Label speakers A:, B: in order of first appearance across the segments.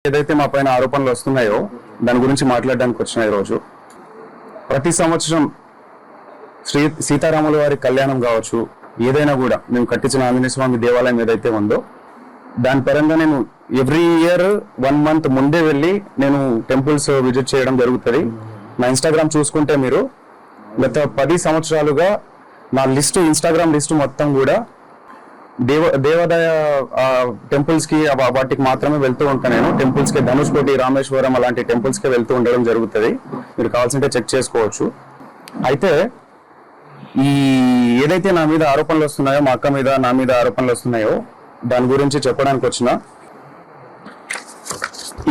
A: ఏదైతే మా పైన ఆరోపణలు వస్తున్నాయో దాని గురించి మాట్లాడడానికి వచ్చిన ఈరోజు ప్రతి సంవత్సరం సీతారాముల వారి కళ్యాణం కావచ్చు, ఏదైనా కూడా మేము కట్టించిన ఆంజనేయ స్వామి దేవాలయం ఏదైతే ఉందో దాని పరంగా నేను ఎవ్రీ ఇయర్ 1 month ముందే వెళ్ళి నేను టెంపుల్స్ విజిట్ చేయడం జరుగుతుంది. నా ఇన్స్టాగ్రామ్ చూసుకుంటే మీరు గత 10 సంవత్సరాలుగా నా ఇన్స్టాగ్రామ్ లిస్టు మొత్తం కూడా దేవాదాయ టెంపుల్స్ కి వాటికి మాత్రమే వెళ్తూ ఉంటాను. నేను టెంపుల్స్ కి ధనుష్కోటి, రామేశ్వరం అలాంటి టెంపుల్స్ కి వెళ్తూ ఉండడం జరుగుతుంది. మీరు కావాల్సింటే చెక్ చేసుకోవచ్చు. అయితే ఈ ఏదైతే నా మీద ఆరోపణలు వస్తున్నాయో, మా అక్క మీద నా మీద ఆరోపణలు వస్తున్నాయో దాని గురించి చెప్పడానికి వచ్చిన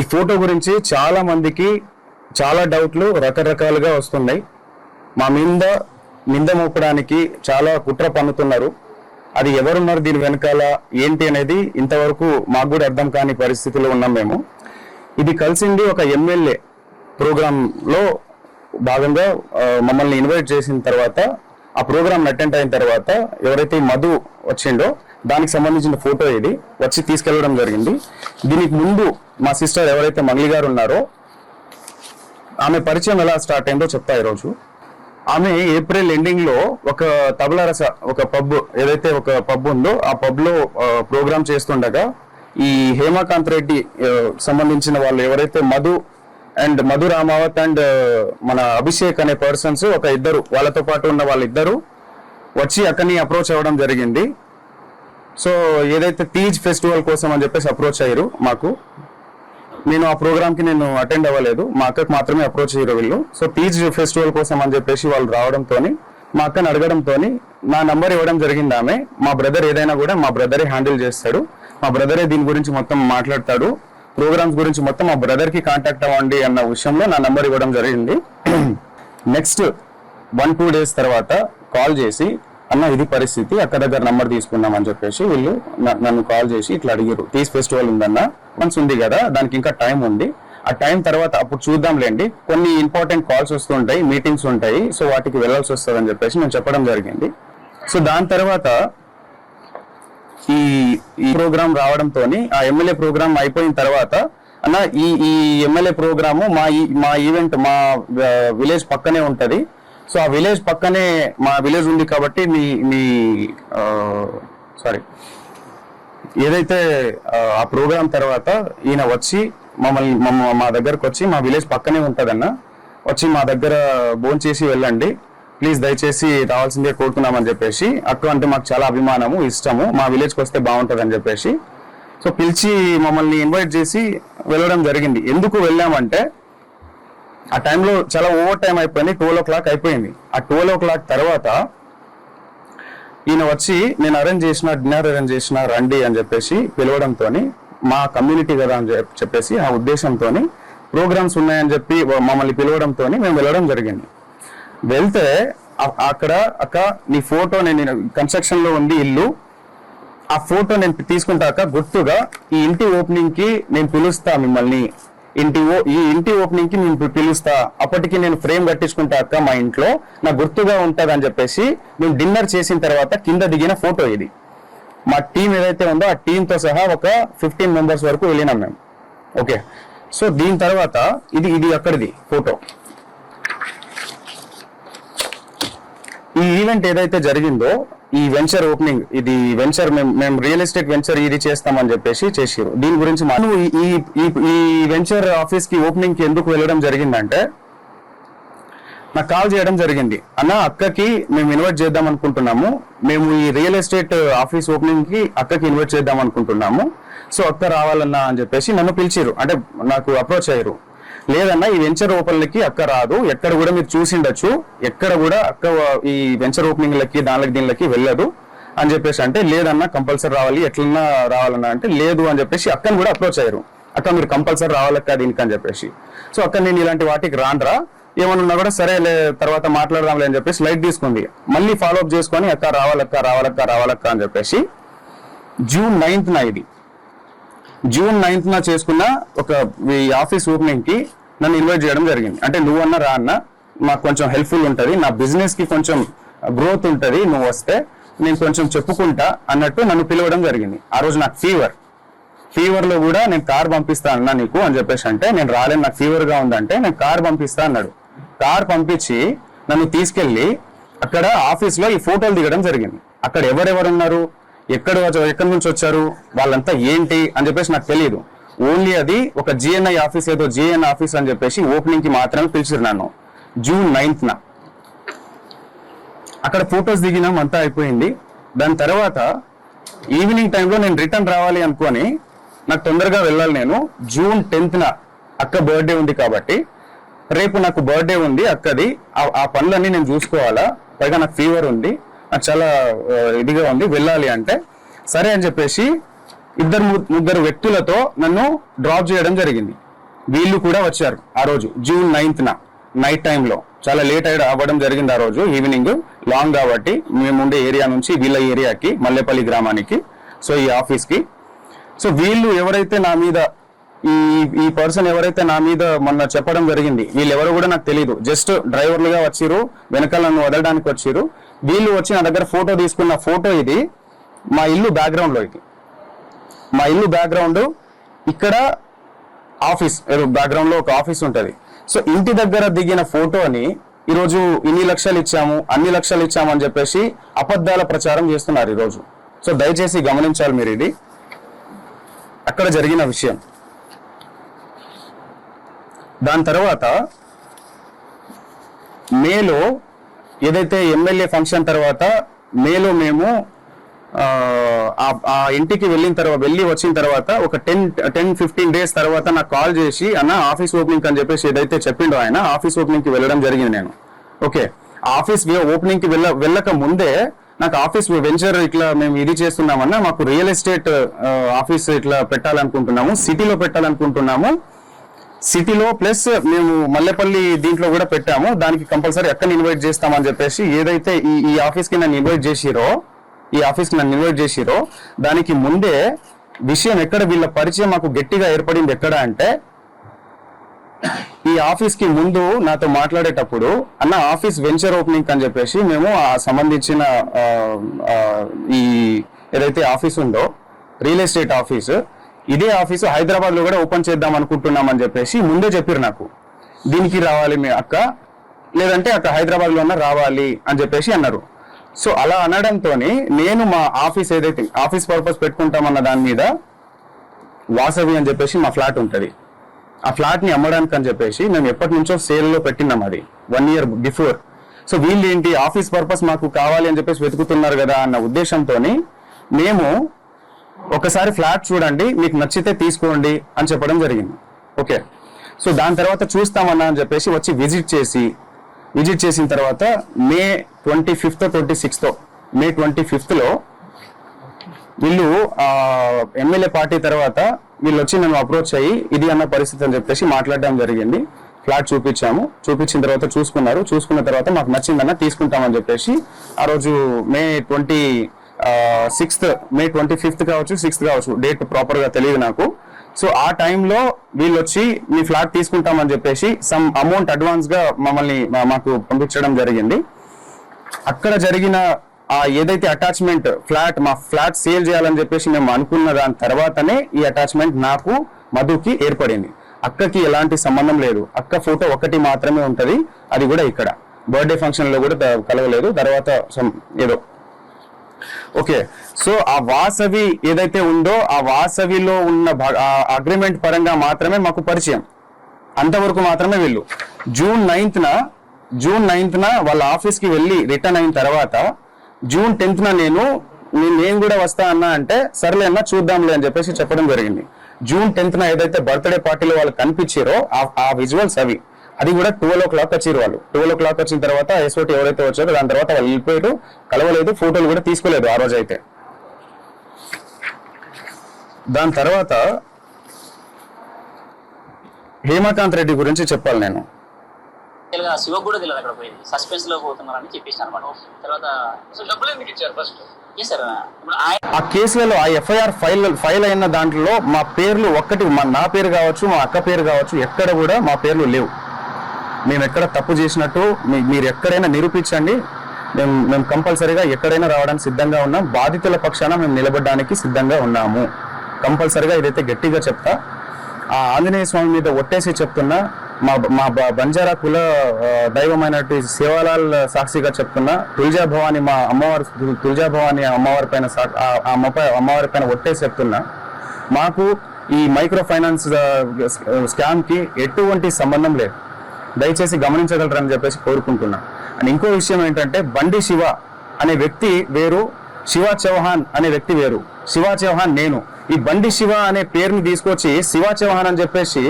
A: ఈ ఫోటో గురించి చాలా మందికి చాలా డౌట్లు రకరకాలుగా వస్తున్నాయి. మా మీద నింద మోపడానికి చాలా కుట్ర పన్నుతున్నారు. అది ఎవరున్నారు దీని వెనకాల ఏంటి అనేది ఇంతవరకు మాకు కూడా అర్థం కాని పరిస్థితిలో ఉన్నాం మేము. ఇది కలిసింది ఒక ఎమ్మెల్యే ప్రోగ్రామ్ లో భాగంగా మమ్మల్ని ఇన్వైట్ చేసిన తర్వాత ఆ ప్రోగ్రామ్ అటెండ్ అయిన తర్వాత ఎవరైతే మధు వచ్చిండో దానికి సంబంధించిన ఫోటో ఇది వచ్చి తీసుకెళ్లడం జరిగింది. దీనికి ముందు మా సిస్టర్ ఎవరైతే మంగ్లీ గారు ఉన్నారో ఆమె పరిచయం ఎలా స్టార్ట్ అయిందో చెప్తా ఈరోజు. ఆమె ఏప్రిల్ ఎండింగ్ లో ఒక తబలారస ఒక పబ్ ఏదైతే ఒక పబ్ ఉందో ఆ పబ్ లో ప్రోగ్రామ్ చేస్తుండగా ఈ హేమకాంత్ రెడ్డి సంబంధించిన వాళ్ళు ఎవరైతే మధు రామావత్ అండ్ మన అభిషేక్ అనే పర్సన్స్ ఒక ఇద్దరు వాళ్ళతో పాటు ఉన్న వాళ్ళిద్దరు వచ్చి అక్కడిని అప్రోచ్ అవ్వడం జరిగింది. సో ఏదైతే తీజ్ ఫెస్టివల్ కోసం అని చెప్పేసి అప్రోచ్ అయ్యారు మాకు. నేను ఆ ప్రోగ్రామ్ కి నేను అటెండ్ అవ్వలేదు, మా అక్కకు మాత్రమే అప్రోచ్ అయ్యారు వీళ్ళు. సో తీజ్ ఫెస్టివల్ కోసం అని చెప్పేసి వాళ్ళు రావడంతో మా అక్కని అడగడంతో నా నంబర్ ఇవ్వడం జరిగింది ఆమె. మా బ్రదర్ ఏదైనా కూడా మా బ్రదరే హ్యాండిల్ చేస్తాడు, మా బ్రదరే దీని గురించి మొత్తం మాట్లాడతాడు, ప్రోగ్రామ్స్ గురించి మొత్తం మా బ్రదర్ కి కాంటాక్ట్ అవ్వండి అన్న విషయంలో నా నంబర్ ఇవ్వడం జరిగింది. నెక్స్ట్ 1-2 days తర్వాత కాల్ చేసి అన్న ఇది పరిస్థితి, అక్క దగ్గర నంబర్ తీసుకున్నాం అని చెప్పేసి వీళ్ళు నన్ను కాల్ చేసి ఇట్లా అడిగారు. తీజ్ ఫెస్టివల్ ఉందన్న, వన్స్ ఉంది కదా, దానికి ఇంకా టైం ఉంది, ఆ టైం తర్వాత అప్పుడు చూద్దాంలేండి, కొన్ని ఇంపార్టెంట్ కాల్స్ వస్తుంటాయి, మీటింగ్స్ ఉంటాయి, సో వాటికి వెళ్ళాల్సి వస్తుంది అని చెప్పేసి నేను చెప్పడం జరిగింది. సో దాని తర్వాత ఈ ప్రోగ్రామ్ రావడంతో ఆ ఎమ్మెల్యే ప్రోగ్రామ్ అయిపోయిన తర్వాత అన్న ఈ ఎమ్మెల్యే ప్రోగ్రాము మా ఈవెంట్ మా విలేజ్ పక్కనే ఉంటది, సో ఆ విలేజ్ పక్కనే మా విలేజ్ ఉంది కాబట్టి ఏదైతే ఆ ప్రోగ్రామ్ తర్వాత ఈయన వచ్చి మా దగ్గరకు వచ్చి మా విలేజ్ పక్కనే ఉంటదన్న, వచ్చి మా దగ్గర భోంచేసి వెళ్ళండి ప్లీజ్, దయచేసి రావాల్సిందే కోరుతున్నామని చెప్పేసి, అక్క అంటే మాకు చాలా అభిమానము ఇష్టము, మా విలేజ్కి వస్తే బాగుంటుంది అని చెప్పేసి సో పిలిచి మమ్మల్ని ఇన్వైట్ చేసి వెళ్ళడం జరిగింది. ఎందుకు వెళ్ళామంటే ఆ టైంలో చాలా ఓవర్ టైం అయిపోయింది, 12 o'clock అయిపోయింది. ఆ 12 o'clock తర్వాత ఈయన వచ్చి నేను డిన్నర్ అరేంజ్ చేసిన రండి అని చెప్పేసి పిలవడంతో మా కమ్యూనిటీ కదా అని చెప్పేసి ఆ ఉద్దేశంతో ప్రోగ్రామ్స్ ఉన్నాయని చెప్పి మమ్మల్ని పిలవడంతో మేము వెళ్ళడం జరిగింది. వెళ్తే అక్కడ అక్క నీ ఫోటో నేను కన్స్ట్రక్షన్ లో ఉంది ఇల్లు, ఆ ఫోటో నేను తీసుకుంటాక గుర్తుగా ఈ ఇంటి ఓపెనింగ్ కి నేను పిలుస్తా మిమ్మల్ని, ఈ ఇంటి ఓపెనింగ్ కి నేను పిలుస్తా, అప్పటికి నేను ఫ్రేమ్ కట్టించుకుంటా అక్క మా ఇంట్లో, నాకు గుర్తుగా ఉంటది అని చెప్పేసి మేము డిన్నర్ చేసిన తర్వాత కింద దిగిన ఫోటో ఇది. మా టీం ఏదైతే ఉందో ఆ టీమ్ తో సహా ఒక 15 members వరకు వెళ్ళినాం మేము. ఓకే, సో దీని తర్వాత ఇది అక్కడిది ఫోటో. ఈ ఈవెంట్ ఏదైతే జరిగిందో ఈ వెంచర్ ఓపెనింగ్, ఇది వెంచర్ మేము రియల్ ఎస్టేట్ వెంచర్ ఇది చేస్తామని చెప్పేసి చేసారు. దీని గురించి ఈ వెంచర్ ఆఫీస్ కి ఓపెనింగ్ కి ఎందుకు వెళ్ళడం జరిగిందంటే నాకు కాల్ చేయడం జరిగింది, అన్న అక్కకి మేము ఇన్వైట్ చేద్దాం అనుకుంటున్నాము, మేము ఈ రియల్ ఎస్టేట్ ఆఫీస్ ఓపెనింగ్ కి అక్కకి ఇన్వైట్ చేద్దాం అనుకుంటున్నాము, సో అక్క రావాలన్నా అని చెప్పేసి నన్ను పిలిచారు, అంటే నాకు అప్రోచ్ అయ్యారు. లేదన్నా ఈ వెంచర్ ఓపెన్లకి అక్క రాదు, ఎక్కడ కూడా మీరు చూసిండొచ్చు, ఎక్కడ కూడా అక్క ఈ వెంచర్ ఓపెనింగ్లకి దీనికి వెళ్ళదు అని చెప్పేసి అంటే, లేదన్నా కంపల్సరీ రావాలి, ఎట్లన్నా రావాలన్నా అంటే లేదు అని చెప్పేసి అక్కని కూడా అప్రోచ్ అయ్యారు, అక్క మీరు కంపల్సరీ రావాలక్క దీనికి అని చెప్పేసి. సో అక్క నేను ఇలాంటి వాటికి రాండ్రా, ఏమన్నా కూడా సరే తర్వాత మాట్లాడదాంలే అని చెప్పేసి లైట్ తీసుకుంది. మళ్ళీ ఫాలోఅప్ చేసుకొని అక్క రావాలక్క అని చెప్పేసి June 9th చేసుకున్న ఒక ఆఫీస్ ఓపెనింగ్ కి నన్ను ఇన్వైట్ చేయడం జరిగింది. అంటే నువ్వన్నా రా అన్న, నాకు కొంచెం హెల్ప్ఫుల్ ఉంటుంది, నా బిజినెస్ కి కొంచెం గ్రోత్ ఉంటుంది, నువ్వు వస్తే నేను కొంచెం చెప్పుకుంటా అన్నట్టు నన్ను పిలవడం జరిగింది. ఆ రోజు నాకు ఫీవర్ లో కూడా నేను కార్ పంపిస్తా అన్నా నీకు అని చెప్పేసి అంటే, నేను రాలేను నాకు ఫీవర్ గా ఉందంటే నేను కార్ పంపిస్తా అన్నాడు. కార్ పంపించి నన్ను తీసుకెళ్లి అక్కడ ఆఫీస్ లో ఈ ఫోటోలు దిగడం జరిగింది. అక్కడ ఎవరెవరు ఉన్నారు, ఎక్కడి నుంచి వచ్చారు, వాళ్ళంతా ఏంటి అని చెప్పేసి నాకు తెలియదు. ఓన్లీ అది ఒక జిఎన్ఐ ఆఫీస్, ఏదో జిఎన్ ఆఫీస్ అని చెప్పేసి ఓపెనింగ్ కి మాత్రమే పిలిచారు నన్ను. జూన్ 9న అక్కడ ఫొటోస్ దిగినాం, అంతా అయిపోయింది. దాని తర్వాత ఈవినింగ్ టైంలో నేను రిటర్న్ రావాలి అనుకొని, నాకు తొందరగా వెళ్ళాలి. నేను జూన్ 10న అక్క బర్త్డే ఉంది కాబట్టి, రేపు నాకు బర్త్డే ఉంది అక్కది, ఆ పనులన్నీ నేను చూసుకోవాలా, పైగా నాకు ఫీవర్ ఉంది, నాకు చాలా ఇదిగా ఉంది, వెళ్ళాలి అంటే సరే అని చెప్పేసి ముగ్గురు వ్యక్తులతో నన్ను డ్రాప్ చేయడం జరిగింది. వీళ్ళు కూడా వచ్చారు ఆ రోజు జూన్ 9న నైట్ టైంలో. చాలా లేట్ అవ్వడం జరిగింది ఆ రోజు ఈవినింగ్, లాంగ్ కాబట్టి మేము ఉండే ఏరియా నుంచి వీళ్ళ ఏరియాకి, మల్లెపల్లి గ్రామానికి, సో ఈ ఆఫీస్కి. సో వీళ్ళు ఎవరైతే నా మీద ఈ పర్సన్ ఎవరైతే నా మీద మొన్న చెప్పడం జరిగింది, వీళ్ళు ఎవరు కూడా నాకు తెలియదు. జస్ట్ డ్రైవర్లుగా వచ్చిరు, వెనకాల నన్ను వదలడానికి వచ్చిరు. వీళ్ళు వచ్చి నా దగ్గర ఫోటో తీసుకున్న ఫోటో ఇది. మా ఇల్లు బ్యాక్గ్రౌండ్ లో, ఇది మా ఇల్లు బ్యాక్గ్రౌండ్. ఇక్కడ ఆఫీస్ బ్యాక్గ్రౌండ్ లో ఒక ఆఫీస్ ఉంటది. సో ఇంటి దగ్గర దిగిన ఫోటోని ఈరోజు ఇన్ని లక్షలు ఇచ్చాము, అన్ని లక్షలు ఇచ్చాము అని చెప్పేసి అబద్ధాల ప్రచారం చేస్తున్నారు ఈరోజు. సో దయచేసి గమనించాలి మీరు, ఇది అక్కడ జరిగిన విషయం. దాని తర్వాత మేలో ఏదైతే ఎమ్మెల్యే ఫంక్షన్ తర్వాత మేలో మేము ఆ ఇంటికి వెళ్ళి వచ్చిన తర్వాత ఒక 10-15 డేస్ తర్వాత నాకు కాల్ చేసి, అన్న ఆఫీస్ ఓపెనింగ్ అని చెప్పేసి ఏదైతే చెప్పిండో ఆయన, ఆఫీస్ ఓపెనింగ్ కి వెళ్ళడం జరిగింది నేను. ఓకే, ఆఫీస్ ఓపెనింగ్ కి వెళ్ళక ముందే నాకు ఆఫీస్ వెంచర్ ఇట్లా మేము ఇది చేస్తున్నామన్నా, మాకు రియల్ ఎస్టేట్ ఆఫీస్ ఇట్లా పెట్టాలనుకుంటున్నాము, సిటీలో పెట్టాలనుకుంటున్నాము, సిటీలో ప్లస్ మేము మల్లెపల్లి దీంట్లో కూడా పెట్టాము, దానికి కంపల్సరీ ఎక్కడ ఇన్వైట్ చేస్తామని చెప్పేసి ఏదైతే ఈ ఆఫీస్కి నన్ను ఇన్వైట్ చేసిరో దానికి ముందే విషయం ఎక్కడ, వీళ్ళ పరిచయం మాకు గట్టిగా ఏర్పడింది ఎక్కడ అంటే, ఈ ఆఫీస్ కి ముందు నాతో మాట్లాడేటప్పుడు, అన్న ఆఫీస్ వెంచర్ ఓపెనింగ్ అని చెప్పేసి మేము ఆ సంబంధించిన ఈ ఏదైతే ఆఫీస్ ఉందో రియల్ ఎస్టేట్ ఆఫీస్, ఇదే ఆఫీసు హైదరాబాద్ లో కూడా ఓపెన్ చేద్దాం అనుకుంటున్నాం అని చెప్పేసి ముందే చెప్పారు నాకు. దీనికి రావాలి మీ అక్క, లేదంటే అక్కడ హైదరాబాద్ లోనే రావాలి అని చెప్పేసి అన్నారు. సో అలా అనడంతో నేను మా ఆఫీస్ ఏదైతే ఆఫీస్ పర్పస్ పెట్టుకుంటామన్న దాని మీద వాసవి అని చెప్పేసి మా ఫ్లాట్ ఉంటుంది, ఆ ఫ్లాట్ ని అమ్మడానికి అని చెప్పేసి మేము ఎప్పటి నుంచో సేల్ లో పెట్టినాం, అది 1 year బిఫోర్. సో వీళ్ళు ఏంటి ఆఫీస్ పర్పస్ మాకు కావాలి అని చెప్పేసి వెతుకుతున్నారు కదా అన్న ఉద్దేశంతో మేము ఒకసారి ఫ్లాట్ చూడండి, మీకు నచ్చితే తీసుకోండి అని చెప్పడం జరిగింది. ఓకే, సో దాని తర్వాత చూస్తామన్నా అని చెప్పేసి వచ్చి విజిట్ చేసిన తర్వాత మే 25th 26th మే 25th వీళ్ళు ఎమ్మెల్యే పార్టీ తర్వాత వీళ్ళు వచ్చి నన్ను అప్రోచ్ అయ్యి ఇది అన్న పరిస్థితి అని చెప్పేసి మాట్లాడడం జరిగింది. ఫ్లాట్ చూపించిన తర్వాత చూసుకున్న తర్వాత మాకు నచ్చిందన్న తీసుకుంటామని చెప్పేసి ఆ రోజు మే 25th కావచ్చు 6th కావచ్చు, డేట్ ప్రాపర్ గా తెలియదు నాకు. సో ఆ టైంలో వీళ్ళు వచ్చి మీ ఫ్లాట్ తీసుకుంటామని చెప్పేసి సమ్ అమౌంట్ అడ్వాన్స్ గా మాకు పంపించడం జరిగింది. అక్కడ జరిగిన ఏదైతే అటాచ్మెంట్ మా ఫ్లాట్ సేల్ చేయాలని చెప్పేసి మేము అనుకున్న దాని తర్వాతనే ఈ అటాచ్మెంట్ నాకు మధుకి ఏర్పడింది. అక్కకి ఎలాంటి సంబంధం లేదు, అక్క ఫోటో ఒకటి మాత్రమే ఉంటది, అది కూడా ఇక్కడ బర్త్డే ఫంక్షన్ లో కూడా కలవలేదు, తర్వాత ఏదో. ఓకే, సో ఆ వాసవి ఏదైతే ఉందో ఆ వాసవిలో ఉన్న అగ్రిమెంట్ పరంగా మాత్రమే మాకు పరిచయం, అంతవరకు మాత్రమే. వీళ్ళు జూన్ 9న వాళ్ళ ఆఫీస్ కి వెళ్ళి రిటర్న్ అయిన తర్వాత జూన్ 10th నేను కూడా వస్తా అన్నా అంటే సర్లే అన్నా చూద్దాంలే అని చెప్పేసి చెప్పడం జరిగింది. జూన్ 10th ఏదైతే బర్త్డే పార్టీలో వాళ్ళు కనిపించారో ఆ విజువల్స్ అది కూడా 12 o'clock వచ్చారు వాళ్ళు. 12 o'clock వచ్చిన తర్వాత ఎస్ఓటి ఎవరైతే వచ్చారో దాని తర్వాత వాళ్ళు వెళ్ళిపోయారు, కలవలేదు, ఫోటోలు కూడా తీసుకోలేదు ఆ రోజు అయితే. దాని తర్వాత హేమకాంత్ రెడ్డి గురించి చెప్పాలి నేను.
B: శివ కూడా తెలియదు అక్కడ పోయింది, సస్పెన్స్ లో పోతున్నారని చెప్పేసి అనమాట. తర్వాత డబ్బులు ఎందుకు ఇచ్చారు ఫస్ట్?
A: ఆ కేసులలో ఆ ఎఫ్ఐఆర్ ఫైల్ అయిన దాంట్లో మా పేర్లు ఒక్కటి, నా పేరు కావచ్చు మా అక్క పేరు కావచ్చు, ఎక్కడ కూడా మా పేర్లు లేవు. మేము ఎక్కడ తప్పు చేసినట్టు మీరు ఎక్కడైనా నిరూపించండి, మేము కంపల్సరీగా ఎక్కడైనా రావడానికి సిద్ధంగా ఉన్నాం, బాధితుల పక్షాన మేము నిలబడడానికి సిద్ధంగా ఉన్నాము. కంపల్సరిగా ఇదైతే గట్టిగా చెప్తా. ఆ ఆంజనేయ స్వామి మీద ఒట్టేసి చెప్తున్నా, మా బంజారా కుల దైవమైనటువంటి శివలాల్ సాక్షిగా చెప్తున్నా, తుల్జా భవాని మా అమ్మవారి తుల్జా భవాని అమ్మవారి పైన అమ్మవారి పైన ఒట్టేసి చెప్తున్నా, మాకు ఈ మైక్రో ఫైనాన్స్ స్కామ్ కి ఎటువంటి సంబంధం లేదు, దయచేసి గమనించగలరని చెప్పేసి కోరుకుంటున్నా. అండ్ ఇంకో విషయం ఏంటంటే, బండి శివ అనే వ్యక్తి వేరు, శివ చౌహాన్ అనే వ్యక్తి వేరు. శివ చౌహాన్ నేను. ఈ బండి శివ అనే పేరుని తీసుకొచ్చి శివ చౌహాన్ అని చెప్పేసి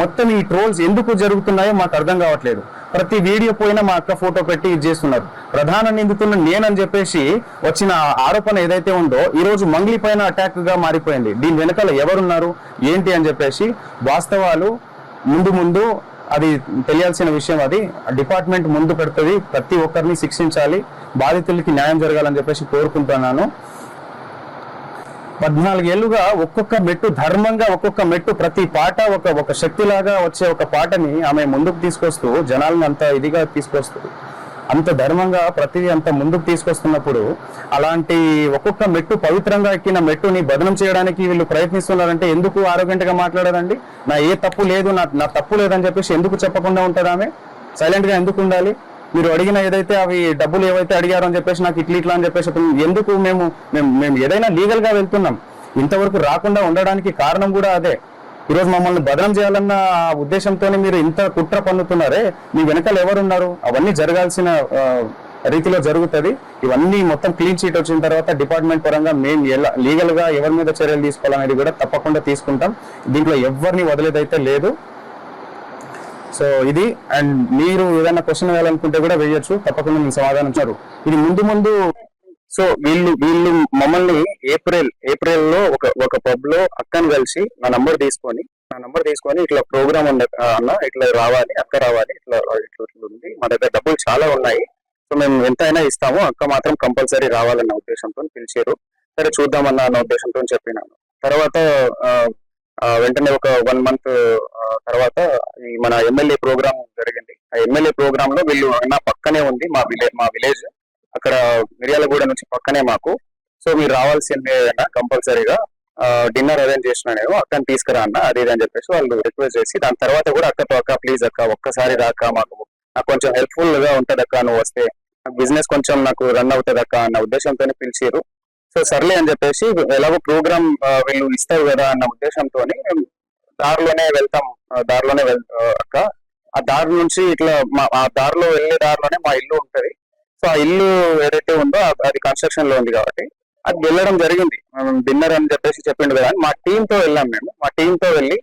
A: మొత్తం ఈ ట్రోల్స్ ఎందుకు జరుగుతున్నాయో మాకు అర్థం కావట్లేదు. ప్రతి వీడియో పోయినా మా అక్క ఫోటో పెట్టి ఇది చేస్తున్నారు. ప్రధాన నిందితున్న నేనని చెప్పేసి వచ్చిన ఆరోపణ ఏదైతే ఉందో ఈ రోజు మంగ్లీ పైన అటాక్ గా మారిపోయింది. దీని వెనకాల ఎవరున్నారు ఏంటి అని చెప్పేసి వాస్తవాలు ముందు అది తెలియాల్సిన విషయం. అది డిపార్ట్మెంట్ ముందు పెడుతుంది, ప్రతి ఒక్కరిని శిక్షించాలి, బాధితులకి న్యాయం జరగాలని చెప్పేసి కోరుకుంటున్నాను. 14 ఏళ్లుగా ఒక్కొక్క మెట్టు ధర్మంగా, ఒక్కొక్క మెట్టు ప్రతి పాట ఒక శక్తిలాగా వచ్చే ఒక పాటని ఆమె ముందుకు తీసుకొస్తూ జనాలను అంత ఇదిగా తీసుకొస్తూ అంత ధర్మంగా ప్రతిదీ అంత ముందుకు తీసుకొస్తున్నప్పుడు అలాంటి ఒక్కొక్క మెట్టు పవిత్రంగా ఎక్కిన మెట్టుని బదనం చేయడానికి వీళ్ళు ప్రయత్నిస్తున్నారంటే ఎందుకు ఆరోగ్యంగా మాట్లాడారండి? నా ఏ తప్పు లేదు, నా తప్పు లేదని చెప్పేసి ఎందుకు చెప్పకుండా ఉంటుంది ఆమె? సైలెంట్ గా ఎందుకు ఉండాలి? మీరు అడిగిన ఏదైతే అవి డబ్బులు ఏవైతే అడిగారో అని చెప్పేసి నాకు ఇట్లా అని చెప్పేసి ఎందుకు మేము ఏదైనా లీగల్ గా వెళ్తున్నాం. ఇంతవరకు రాకుండా ఉండడానికి కారణం కూడా అదే. ఈరోజు మమ్మల్ని బదనం చేయాలన్న ఉద్దేశంతోనే మీరు ఇంత కుట్ర పన్నుతున్నారే, మీ వెనకాల ఎవరున్నారు? అవన్నీ జరగాల్సిన రీతిలో జరుగుతుంది. ఇవన్నీ మొత్తం క్లీన్ చీట్ వచ్చిన తర్వాత డిపార్ట్మెంట్ పరంగా మేము ఎలా లీగల్ గా ఎవరి మీద చర్యలు తీసుకోవాలనేది కూడా తప్పకుండా తీసుకుంటాం. దీంట్లో ఎవరిని వదిలేదైతే లేదు. సో ఇది. అండ్ మీరు ఏదైనా క్వశ్చన్ వేయాలనుకుంటే కూడా వేయొచ్చు, తప్పకుండా నేను సమాధానం ఇచ్చారు. ఇది ముందు సో వీళ్ళు మమ్మల్ని ఏప్రిల్ లో ఒక పబ్ లో అక్కని కలిసి నా నంబర్ తీసుకొని ఇట్లా ప్రోగ్రామ్ ఉంది అన్న, ఇట్లా రావాలి, అక్క రావాలి, ఇట్లా ఉంది, మా దగ్గర డబ్బులు చాలా ఉన్నాయి, సో మేము ఎంతైనా ఇస్తాము, అక్క మాత్రం కంపల్సరీ రావాలన్న ఉద్దేశంతో పిలిచారు. సరే చూద్దామన్న ఉద్దేశంతో చెప్పినాను. తర్వాత వెంటనే ఒక 1 month తర్వాత ఈ మన ఎమ్మెల్యే ప్రోగ్రామ్ జరిగింది. ఆ ఎమ్మెల్యే ప్రోగ్రామ్ లో వీళ్ళు నా పక్కనే ఉంది మా విలేజ్, అక్కడ మిర్యాలగూడ నుంచి పక్కనే మాకు. సో మీరు రావాల్సిందే అన్న, కంపల్సరీగా డిన్నర్ అరేంజ్ చేసిన నేను, అక్కని తీసుకురా అన్న, అది అని చెప్పేసి వాళ్ళు రిక్వెస్ట్ చేసి, దాని తర్వాత కూడా అక్క ప్లీజ్ అక్క ఒక్కసారి రాక, నాకు కొంచెం హెల్ప్ఫుల్ గా ఉంటది అక్క, నువ్వు వస్తే నాకు బిజినెస్ కొంచెం నాకు రన్ అవుతుంది అక్క అన్న ఉద్దేశంతోనే పిలిచారు. సో సర్లే అని చెప్పేసి ఎలాగో ప్రోగ్రామ్ వీళ్ళు ఇస్తారు కదా అన్న ఉద్దేశంతో దారిలోనే వెళ్తాం, అక్క ఆ దారి నుంచి ఇట్లా ఆ దారిలో వెళ్ళే దారిలోనే మా ఇల్లు ఉంటది. సో ఆ ఇల్లు ఏదైతే ఉందో అది కన్స్ట్రక్షన్ లో ఉంది కాబట్టి అది వెళ్ళడం జరిగింది. డిన్నర్ అని చెప్పేసి చెప్పిండు కదా, మా టీమ్ తో వెళ్ళాం. మా టీమ్ తో వెళ్ళి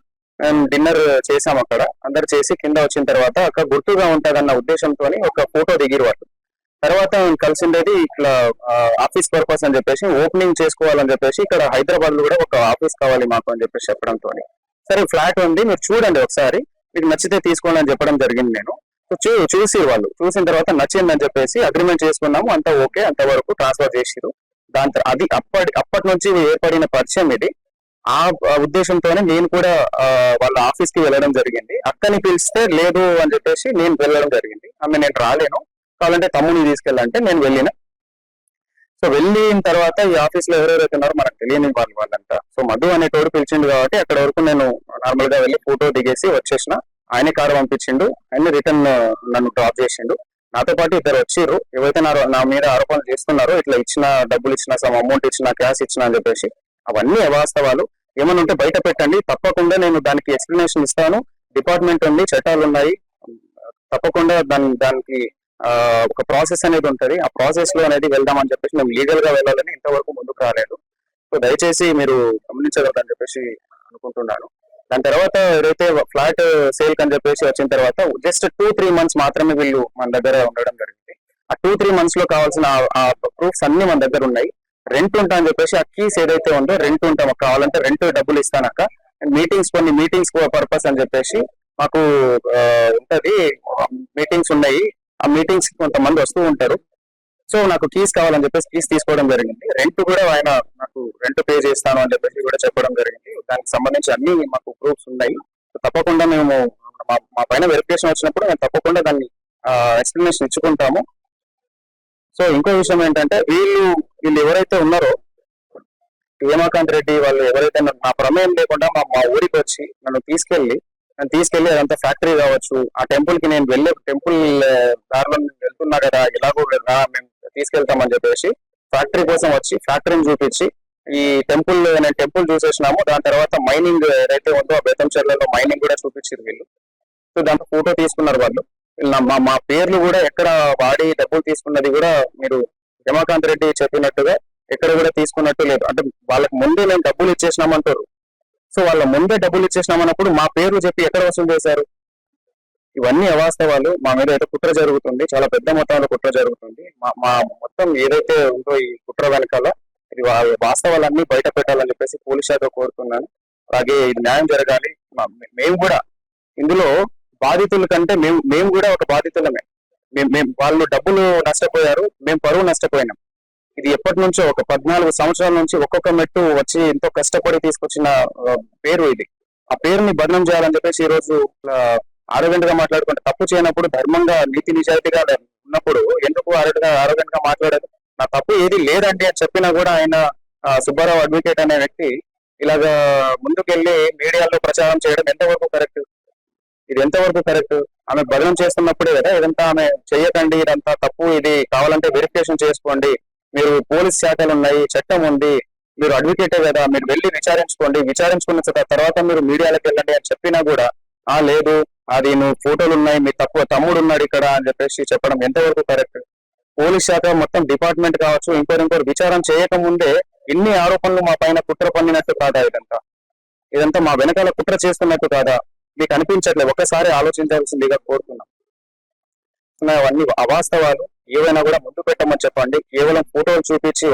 A: డిన్నర్ చేసాం. అక్కడ అందరు చేసి కింద వచ్చిన తర్వాత అక్కడ గుర్తుగా ఉంటదన్న ఉద్దేశంతో ఒక ఫోటో దిగిరు వాళ్ళు. తర్వాత కలిసిండేది ఇట్లా ఆఫీస్ పర్పస్ అని చెప్పేసి ఓపెనింగ్ చేసుకోవాలని చెప్పేసి ఇక్కడ హైదరాబాద్ లో కూడా ఒక ఆఫీస్ కావాలి మాకు అని చెప్పేసి చెప్పడంతో, సరే ఫ్లాట్ ఉంది మీరు చూడండి ఒకసారి, మీకు నచ్చితే తీసుకోండి అని చెప్పడం జరిగింది. నేను చూసి వాళ్ళు చూసిన తర్వాత నచ్చిందని చెప్పేసి అగ్రిమెంట్ చేసుకున్నాము, అంతా ఓకే, అంతవరకు ట్రాన్స్ఫర్ చేసిరు. అది అప్పటి నుంచి ఏర్పడిన పరిచయం ఇది. ఆ ఉద్దేశంతోనే నేను కూడా వాళ్ళ ఆఫీస్ కి వెళ్ళడం జరిగింది. అక్కని పిలిస్తే లేదు అని చెప్పేసి నేను వెళ్ళడం జరిగింది. ఆమె నేను రాలేను, కావాలంటే తమ్ముని తీసుకెళ్ళంటే నేను వెళ్ళిన. సో వెళ్ళిన తర్వాత ఈ ఆఫీస్ లో ఎవరెవరైతే ఉన్నారో మనకు తెలియని వాళ్ళంతా. సో మధు అనేటోడు పిలిచిండు కాబట్టి అక్కడ వరకు నేను నార్మల్ గా వెళ్ళి ఫోటో దిగేసి వచ్చేసిన. ఆయనే కారు పంపించిండు, ఆయన రిటర్న్ నన్ను డ్రాప్ చేసిండు. నాతో పాటు ఇద్దరు వచ్చిర్రు, ఎవరైతే నా మీద ఆరోపణలు చేస్తున్నారో, ఇట్లా డబ్బులు ఇచ్చిన, సమ్ అమౌంట్ ఇచ్చిన, క్యాష్ ఇచ్చిన అని చెప్పేసి అవన్నీ అవాస్తవాలు. ఏమైనా ఉంటే బయట పెట్టండి, తప్పకుండా నేను దానికి ఎక్స్ప్లెనేషన్ ఇస్తాను. డిపార్ట్మెంట్ ఉంది, చట్టాలు ఉన్నాయి, తప్పకుండా దానికి ఒక ప్రాసెస్ అనేది ఉంటది. ఆ ప్రాసెస్ లో అనేది వెళ్దామని చెప్పేసి మేము లీగల్ గా వెళ్ళాలని ఇంతవరకు ముందుకు రాలేదు. సో దయచేసి మీరు గమనించగలరని చెప్పేసి అనుకుంటున్నాను. దాని తర్వాత ఏదైతే ఫ్లాట్ సేల్ అని చెప్పేసి వచ్చిన తర్వాత జస్ట్ 2-3 months మాత్రమే వీళ్ళు మన దగ్గర ఉండడం జరిగింది. ఆ 2-3 months లో కావాల్సిన ప్రూఫ్స్ అన్ని మన దగ్గర ఉన్నాయి. రెంట్ ఉంటా అని చెప్పేసి ఆ కీస్ ఏదైతే ఉందో రెంట్ ఉంటాం, కావాలంటే రెంట్ డబ్బులు ఇస్తానక్క, కొన్ని మీటింగ్స్ పర్పస్ అని చెప్పేసి మాకు ఉంటది, మీటింగ్స్ ఉన్నాయి. ఆ మీటింగ్స్ కొంతమంది వస్తూ ఉంటారు. సో నాకు కీస్ కావాలని చెప్పేసి కీస్ తీసుకోవడం జరిగింది. రెంట్ కూడా ఆయన నాకు రెంట్ పే చేస్తాను అని చెప్పేసి కూడా చెప్పడం జరిగింది. దానికి సంబంధించి అన్ని మాకు ప్రూఫ్స్ ఉన్నాయి. తప్పకుండా మేము మా పైన వెరిఫికేషన్ వచ్చినప్పుడు మేము తప్పకుండా దాన్ని ఎక్స్ప్లెనేషన్ ఇచ్చుకుంటాము. సో ఇంకో విషయం ఏంటంటే వీళ్ళు ఎవరైతే ఉన్నారో హేమాకాంత్ రెడ్డి వాళ్ళు ఎవరైతే నా ప్రమేయం లేకుండా మా ఊరికి వచ్చి నన్ను తీసుకెళ్లి అదంతా ఫ్యాక్టరీ కావచ్చు, ఆ టెంపుల్ కి నేను వెళ్ళే టెంపుల్ దారిలో నేను వెళ్తున్నా కదా, ఎలాగో రా మేము తీసుకెళ్తామని చెప్పేసి ఫ్యాక్టరీ కోసం వచ్చి ఫ్యాక్టరీని చూపించి ఈ నేను టెంపుల్ చూసేసినాము. దాని తర్వాత మైనింగ్ ఏదైతే ఉందో ఆ బేతంచెర్లలో మైనింగ్ కూడా చూపించారు వీళ్ళు. సో దాంట్లో ఫోటో తీసుకున్నారు వాళ్ళు. మా పేర్లు కూడా ఎక్కడ వాడి డబ్బులు తీసుకున్నది కూడా మీరు రమాకాంత్ రెడ్డి చెప్పినట్టుగా ఎక్కడ కూడా తీసుకున్నట్టు లేదు. అంటే వాళ్ళకి ముందే మేము డబ్బులు ఇచ్చేసినామంటారు. సో వాళ్ళ ముందే డబ్బులు ఇచ్చేసినామన్నప్పుడు మా పేర్లు చెప్పి ఎక్కడ వసూలు చేశారు? ఇవన్నీ అవాస్తవాలు. మా మీద అయితే కుట్ర జరుగుతుంది, చాలా పెద్ద మొత్తంలో కుట్ర జరుగుతుంది. మా మొత్తం ఏదైతే ఉందో ఈ కుట్ర వెనకాల ఇది వాస్తవాలన్నీ బయట పెట్టాలని చెప్పేసి పోలీస్ శాఖ కోరుతున్నాను. అలాగే ఇది న్యాయం జరగాలి. మేము కూడా ఇందులో బాధితుల కంటే మేము కూడా ఒక బాధితులమే. వాళ్ళు డబ్బులు నష్టపోయారు, మేము పరువు నష్టపోయినాం. ఇది ఎప్పటి నుంచో ఒక 14 సంవత్సరాల నుంచి ఒక్కొక్క మెట్టు వచ్చి ఎంతో కష్టపడి తీసుకొచ్చిన పేరు ఇది. ఆ పేరుని బదనం చేయాలని చెప్పేసి ఈ రోజు ఆరోగ్యంగా మాట్లాడుకుంటే తప్పు చేయనప్పుడు ధర్మంగా నీతి నిజాయితీగా ఉన్నప్పుడు ఎందుకు ఆరోగ్యంగా మాట్లాడారు? నా తప్పు ఏది లేదండి అని చెప్పినా కూడా ఆయన సుబ్బారావు అడ్వకేట్ అనే వ్యక్తి ఇలాగా ముందుకెళ్లి మీడియాలో ప్రచారం చేయడం ఎంతవరకు కరెక్ట్? ఇది ఎంతవరకు కరెక్ట్? ఆమె బదనం చేస్తున్నప్పుడే కదా ఇదంతా ఆమె చెయ్యకండి, ఇదంతా తప్పు, ఇది కావాలంటే వెరిఫికేషన్ చేసుకోండి, మీరు పోలీస్ శాఖలు ఉన్నాయి, చట్టం ఉంది, మీరు అడ్వకేటే కదా, మీరు వెళ్ళి విచారించుకోండి, విచారించుకున్న తర్వాత మీరు మీడియాలకు వెళ్ళండి అని చెప్పినా కూడా లేదు, అది నువ్వు ఫోటోలు ఉన్నాయి, మీ తమ్ముడు ఉన్నాడు ఇక్కడ అని చెప్పేసి చెప్పడం ఎంతవరకు కరెక్ట్? పోలీస్ శాఖ మొత్తం డిపార్ట్మెంట్ కావచ్చు, ఇంకోరు విచారం చేయకముందే ఇన్ని ఆరోపణలు మా పైన కుట్ర పన్నినట్టు కాదా? ఇదంతా మా వెనకాల కుట్ర చేస్తున్నట్టు కాదా? మీకు అనిపించట్లేదు? ఒకసారి ఆలోచించాల్సిందిగా కోరుతున్నాం. అవన్నీ అవాస్తవాలు. ఏవైనా కూడా ముందు పెట్టమని చెప్పండి. కేవలం ఫోటోలు చూపించి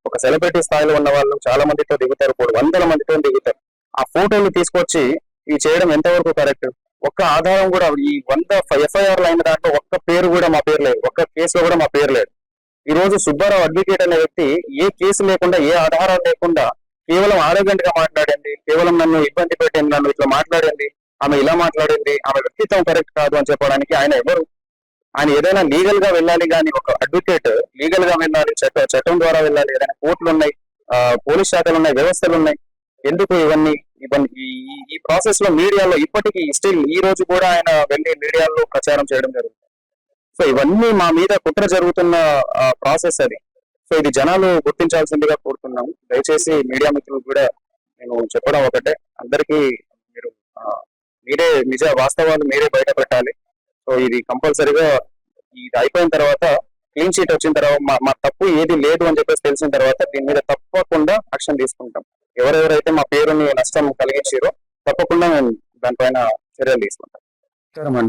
A: ఒక సెలబ్రిటీ స్థాయిలో ఉన్న వాళ్ళు చాలా మందితో దిగుతారు, 100 మందితో దిగుతారు. ఆ ఫోటోలు తీసుకొచ్చి ఇవి చేయడం ఎంతవరకు కరెక్ట్? ఒక్క ఆధారం కూడా ఈ 100 FIRలు అయిన దాంట్లో ఒక్క పేరు కూడా మా పేరు లేదు, ఒక్క కేసులో కూడా మా పేరు లేదు. ఈ రోజు సుబ్బారావు అడ్వకేట్ అనే వ్యక్తి ఏ కేసు లేకుండా, ఏ ఆధారాలు లేకుండా కేవలం ఆరోగ్యంగా మాట్లాడింది, కేవలం నన్ను ఇబ్బంది పెట్టింది, నన్ను ఇట్లా మాట్లాడింది, ఆమె ఇలా మాట్లాడింది, ఆమె వ్యక్తిత్వం కరెక్ట్ కాదు అని చెప్పడానికి ఆయన ఎవరు? ఆయన ఏదైనా లీగల్ గా వెళ్ళాలి, కానీ ఒక అడ్వకేట్ లీగల్ గా వెళ్ళాలి, చట్టం ద్వారా వెళ్ళాలి. ఏదైనా కోర్టులు ఉన్నాయి, పోలీస్ శాఖలు ఉన్నాయి, వ్యవస్థలు ఉన్నాయి. ఎందుకు ఇవన్నీ ఈ ప్రాసెస్ లో మీడియాలో ఇప్పటికీ స్టిల్ ఈ రోజు కూడా ఆయన వెళ్ళి మీడియాలో ప్రచారం చేయడం జరుగుతుంది. సో ఇవన్నీ మా మీద కుట్ర జరుగుతున్న ప్రాసెస్ అది. సో ఇది జనాలు గుర్తించాల్సిందిగా కోరుతున్నాము. దయచేసి మీడియా మిత్రులు కూడా నేను చెప్పడం ఒకటే, అందరికీ మీరే వాస్తవాలు మీరే బయట పెట్టాలి. సో ఇది కంపల్సరీగా ఇది అయిపోయిన తర్వాత, క్లీన్ షీట్ వచ్చిన తర్వాత, మా తప్పు ఏది లేదు అని చెప్పేసి తెలిసిన తర్వాత దీని మీద తప్పకుండా యాక్షన్ తీసుకుంటాం. ఎవరెవరైతే మా పేరుని నష్టం కలిగించారో తప్పకుండా మేము దానిపైన చర్యలు తీసుకుంటాం. అండి.